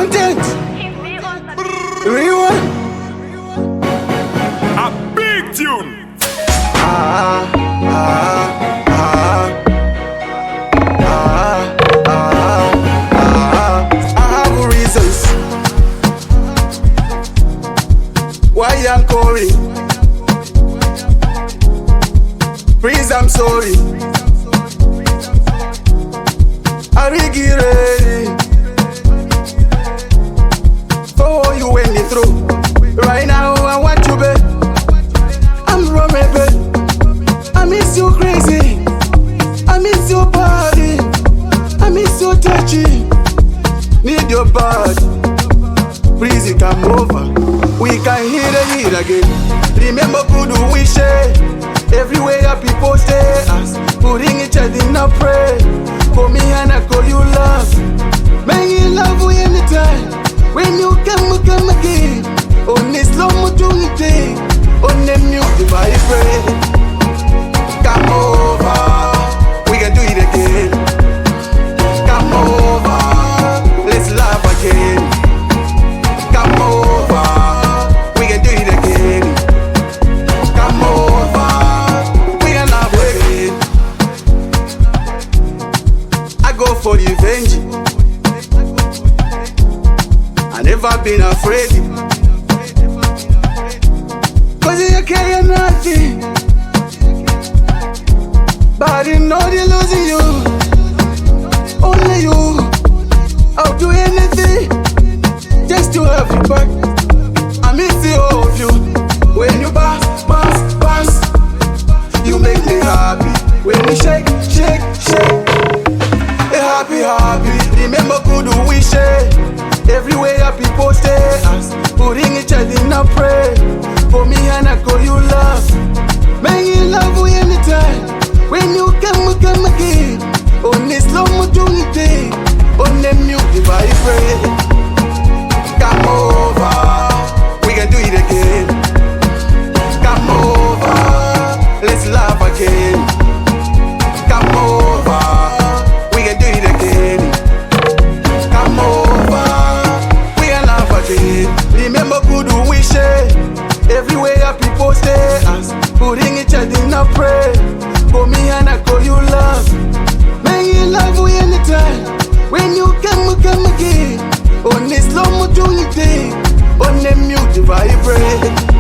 Content. Rewind. A big tune. I have reasons why I'm calling. Please, I'm sorry. I regret it. For you when you through. Right now I want you back. I'm baby. I miss you crazy. I miss your body. I miss your touchy. Need your body. Please you come over. We can hear the heat again. Remember good we share. Everywhere people stay us. Putting each other in a prayer. For me and I call you love. Man you love you anytime. When you come again. On this long opportunity. On the music vibrate. Come over. We can do it again. Come over. Let's laugh again. Come over. We can do it again. Come over. We can laugh again. I go for revenge. I never been afraid. Cause you carry nothing. But you know they're losing you. Only you. I'll do anything just to have you back. I miss the all of you. When you pass, you make me happy. When you shake, happy. Remember good we share. Everywhere people stay us. Putting each other in a prayer. For me and I call you love. Man you love you anytime. When you come again. On this long opportunity. On the music vibrate. Come over. We can do it again. Come over. Let's laugh again. Come over. We can do it again. Come over. We can laugh again. Remember good we share. Everywhere people stay us. Putting each other in a prayer. For me and I call you love. Man you love you anytime. When you come again. On this long opportunity. On the music vibrate.